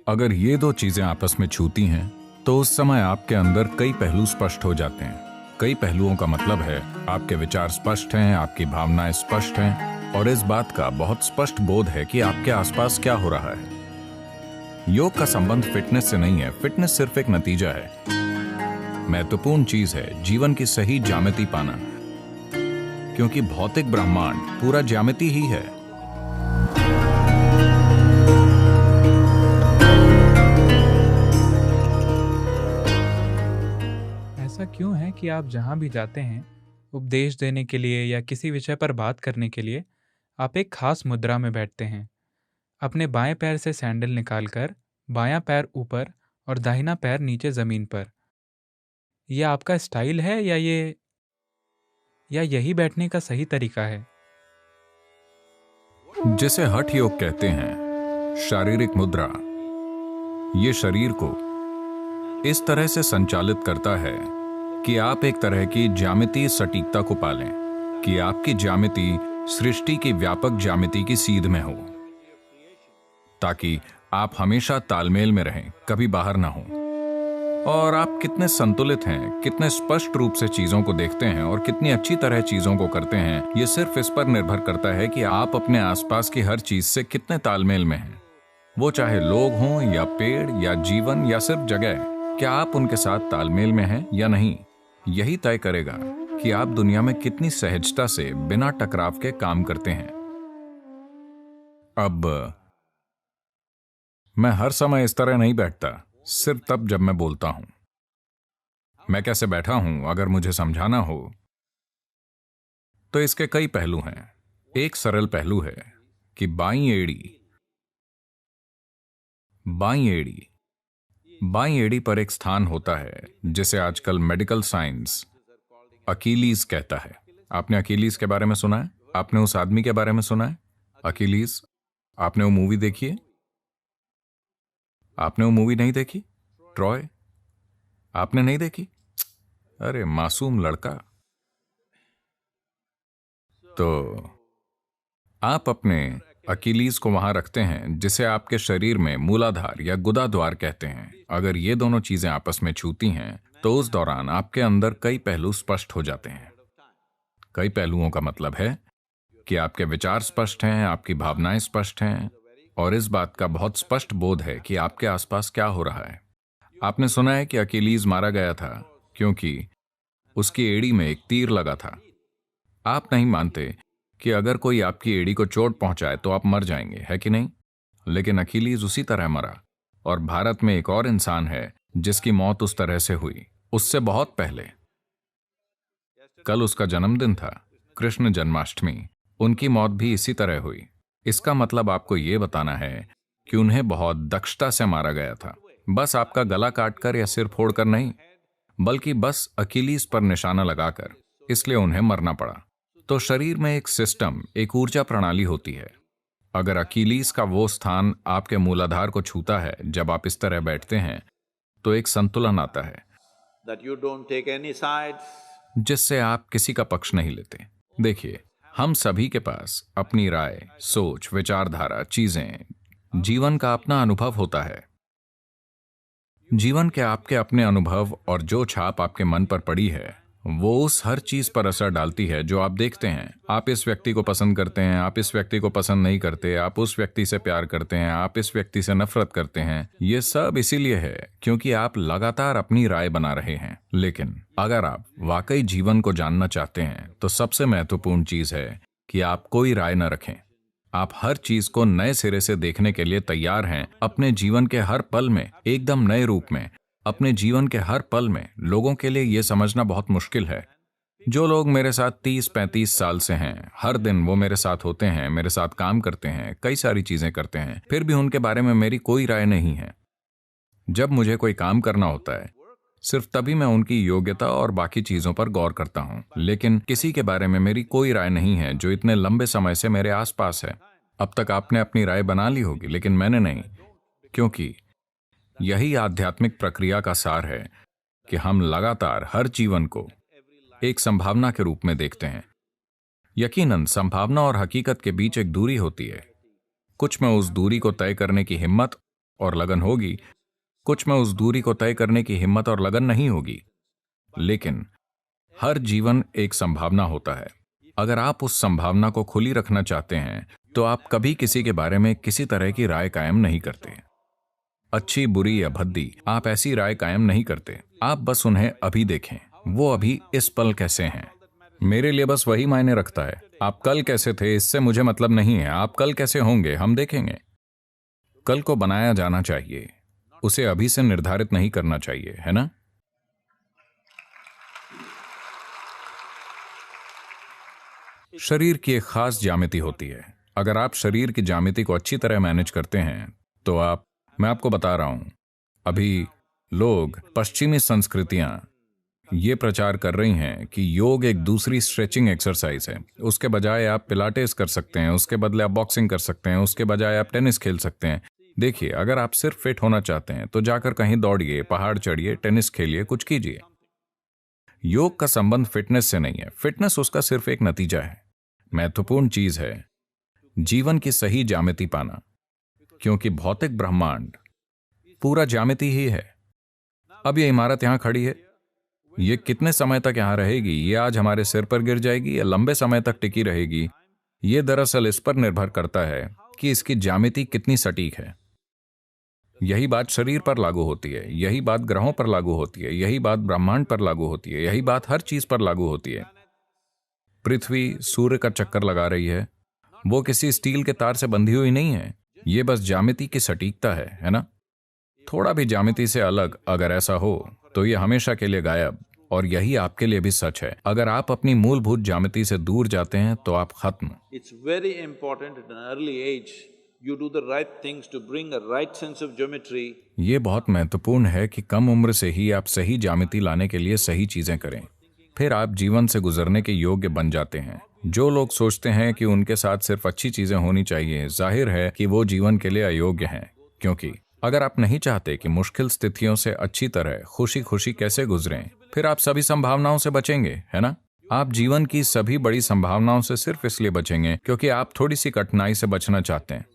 अगर ये दो चीजें आपस में छूती हैं तो उस समय आपके अंदर कई पहलू स्पष्ट हो जाते हैं। कई पहलुओं का मतलब है आपके विचार स्पष्ट हैं, आपकी भावनाएं स्पष्ट हैं और इस बात का बहुत स्पष्ट बोध है कि आपके आसपास क्या हो रहा है। योग का संबंध फिटनेस से नहीं है, फिटनेस सिर्फ एक नतीजा है। महत्वपूर्ण चीज है जीवन की सही ज्यामिति पाना, क्योंकि भौतिक ब्रह्मांड पूरा ज्यामिति ही है। ऐसा क्यों है कि आप जहाँ भी जाते हैं, उपदेश देने के लिए या किसी विषय पर बात करने के लिए, आप एक खास मुद्रा में बैठते हैं? अपने बाएं पैर से सैंडल निकालकर बायां पैर ऊपर और दाहिना पैर नीचे जमीन पर। यह आपका स्टाइल है या यही बैठने का सही तरीका है? जिसे हठ योग कहते हैं, शारीरिक मुद्रा, ये शरीर को इस तरह से संचालित करता है कि आप एक तरह की ज्यामितीय सटीकता को पालें, कि आपकी ज्यामिति सृष्टि की व्यापक ज्यामिति की सीध में हो, ताकि आप हमेशा तालमेल में रहें, कभी बाहर ना हो। और आप कितने संतुलित हैं, कितने स्पष्ट रूप से चीजों को देखते हैं और कितनी अच्छी तरह चीजों को करते हैं, यह सिर्फ इस पर निर्भर करता है कि आप अपने आसपास की हर चीज से कितने तालमेल में हैं। वो चाहे लोग हों या पेड़ या जीवन या सिर्फ जगह, क्या आप उनके साथ तालमेल में हैं या नहीं, यही तय करेगा कि आप दुनिया में कितनी सहजता से बिना टकराव के काम करते हैं। अब मैं हर समय इस तरह नहीं बैठता, सिर्फ तब जब मैं बोलता हूं। मैं कैसे बैठा हूं अगर मुझे समझाना हो तो इसके कई पहलू हैं। एक सरल पहलू है कि बाईं एड़ी पर एक स्थान होता है जिसे आजकल मेडिकल साइंस अकीलीज कहता है। आपने अकीलीज के बारे में सुना है? आपने उस आदमी के बारे में सुना है, अकीलीज? आपने वो मूवी देखी है? आपने वो मूवी नहीं देखी, ट्रॉय? आपने नहीं देखी? अरे मासूम लड़का। तो आप अपने अकीलीज को वहां रखते हैं जिसे आपके शरीर में मूलाधार या गुदाद्वार कहते हैं। अगर ये दोनों चीजें आपस में छूती हैं तो उस दौरान आपके अंदर कई पहलू स्पष्ट हो जाते हैं। कई पहलुओं का मतलब है कि आपके विचार स्पष्ट हैं, आपकी भावनाएं स्पष्ट हैं और इस बात का बहुत स्पष्ट बोध है कि आपके आसपास क्या हो रहा है। आपने सुना है कि अकीलीज मारा गया था क्योंकि उसकी एड़ी में एक तीर लगा था। आप नहीं मानते कि अगर कोई आपकी एड़ी को चोट पहुंचाए तो आप मर जाएंगे, है कि नहीं? लेकिन अकीलीज उसी तरह मरा। और भारत में एक और इंसान है जिसकी मौत उस तरह से हुई, उससे बहुत पहले। कल उसका जन्मदिन था, कृष्ण जन्माष्टमी। उनकी मौत भी इसी तरह हुई। इसका मतलब आपको यह बताना है कि उन्हें बहुत दक्षता से मारा गया था। बस आपका गला काटकर या सिर फोड़कर नहीं, बल्कि बस अकीलीज पर निशाना लगाकर, इसलिए उन्हें मरना पड़ा। तो शरीर में एक सिस्टम, एक ऊर्जा प्रणाली होती है। अगर अकीलीज का वो स्थान आपके मूलाधार को छूता है जब आप इस तरह बैठते हैं तो एक संतुलन आता है जिससे आप किसी का पक्ष नहीं लेते। देखिए, हम सभी के पास अपनी राय, सोच, विचारधारा, चीजें, जीवन का अपना अनुभव होता है। जीवन के आपके अपने अनुभव और जो छाप आपके मन पर पड़ी है वो उस हर चीज पर असर डालती है जो आप देखते हैं। आप इस व्यक्ति को पसंद करते हैं, आप इस व्यक्ति को पसंद नहीं करते, आप उस व्यक्ति से प्यार करते हैं, आप इस व्यक्ति से नफरत करते हैं। ये सब इसीलिए है क्योंकि आप लगातार अपनी राय बना रहे हैं। लेकिन अगर आप वाकई जीवन को जानना चाहते हैं तो सबसे महत्वपूर्ण चीज है कि आप कोई राय न रखें। आप हर चीज को नए सिरे से देखने के लिए तैयार हैं। अपने जीवन के हर पल में, एकदम नए रूप में, अपने जीवन के हर पल में। लोगों के लिए यह समझना बहुत मुश्किल है। जो लोग मेरे साथ 30-35 साल से हैं, हर दिन वो मेरे साथ होते हैं, मेरे साथ काम करते हैं, कई सारी चीजें करते हैं, फिर भी उनके बारे में मेरी कोई राय नहीं है। जब मुझे कोई काम करना होता है, सिर्फ तभी मैं उनकी योग्यता और बाकी चीजों पर गौर करता हूं। लेकिन किसी के बारे में मेरी कोई राय नहीं है जो इतने लंबे समय से मेरे आसपास है। अब तक आपने अपनी राय बना ली होगी, लेकिन मैंने नहीं, क्योंकि यही आध्यात्मिक प्रक्रिया का सार है कि हम लगातार हर जीवन को एक संभावना के रूप में देखते हैं। यकीनन संभावना और हकीकत के बीच एक दूरी होती है। कुछ में उस दूरी को तय करने की हिम्मत और लगन होगी, कुछ में उस दूरी को तय करने की हिम्मत और लगन नहीं होगी। लेकिन हर जीवन एक संभावना होता है। अगर आप उस संभावना को खुली रखना चाहते हैं तो आप कभी किसी के बारे में किसी तरह की राय कायम नहीं करते। अच्छी, बुरी या भद्दी, आप ऐसी राय कायम नहीं करते। आप बस उन्हें अभी देखें, वो अभी इस पल कैसे हैं। मेरे लिए बस वही मायने रखता है। आप कल कैसे थे इससे मुझे मतलब नहीं है। आप कल कैसे होंगे हम देखेंगे। कल को बनाया जाना चाहिए, उसे अभी से निर्धारित नहीं करना चाहिए, है ना? शरीर की एक खास ज्यामिति होती है। अगर आप शरीर की ज्यामिति को अच्छी तरह मैनेज करते हैं तो मैं आपको बता रहा हूं, अभी लोग, पश्चिमी संस्कृतियां ये प्रचार कर रही हैं कि योग एक दूसरी स्ट्रेचिंग एक्सरसाइज है। उसके बजाय आप पिलाटेस कर सकते हैं, उसके बदले आप बॉक्सिंग कर सकते हैं, उसके बजाय आप टेनिस खेल सकते हैं। देखिए, अगर आप सिर्फ फिट होना चाहते हैं तो जाकर कहीं दौड़िए, पहाड़ चढ़िए, टेनिस खेलिए, कुछ कीजिए। योग का संबंध फिटनेस से नहीं है। फिटनेस उसका सिर्फ एक नतीजा है। महत्वपूर्ण चीज है जीवन की सही ज्यामिति पाना, क्योंकि भौतिक ब्रह्मांड पूरा ज्यामिति ही है। अब ये इमारत यहां खड़ी है, ये कितने समय तक यहां रहेगी, ये आज हमारे सिर पर गिर जाएगी या लंबे समय तक टिकी रहेगी, ये दरअसल इस पर निर्भर करता है कि इसकी ज्यामिति कितनी सटीक है। यही बात शरीर पर लागू होती है, यही बात ग्रहों पर लागू होती है, यही बात ब्रह्मांड पर लागू होती है, यही बात हर चीज पर लागू होती है। पृथ्वी सूर्य का चक्कर लगा रही है, वो किसी स्टील के तार से बंधी हुई नहीं है। ये बस ज्यामिति की सटीकता है ना? थोड़ा भी ज्यामिति से अलग अगर ऐसा हो तो ये हमेशा के लिए गायब। और यही आपके लिए भी सच है। अगर आप अपनी मूलभूत ज्यामिति से दूर जाते हैं तो आप खत्म। It's very important at an early age you do the right things to bring a right sense of geometry. ये बहुत महत्वपूर्ण है कि कम उम्र से ही आप सही ज्यामिति लाने के लिए सही चीजें करें, फिर आप जीवन से गुजरने के योग्य बन जाते हैं। जो लोग सोचते हैं कि उनके साथ सिर्फ अच्छी चीजें होनी चाहिए, जाहिर है कि वो जीवन के लिए अयोग्य हैं। क्योंकि अगर आप नहीं चाहते कि मुश्किल स्थितियों से अच्छी तरह खुशी खुशी कैसे गुजरें, फिर आप सभी संभावनाओं से बचेंगे, है ना? आप जीवन की सभी बड़ी संभावनाओं से सिर्फ इसलिए बचेंगे क्योंकि आप थोड़ी सी कठिनाई से बचना चाहते हैं।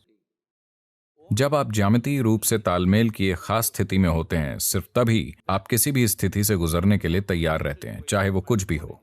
जब आप ज्यामितीय रूप से तालमेल की एक खास स्थिति में होते हैं, सिर्फ तभी आप किसी भी स्थिति से गुजरने के लिए तैयार रहते हैं, चाहे वो कुछ भी हो।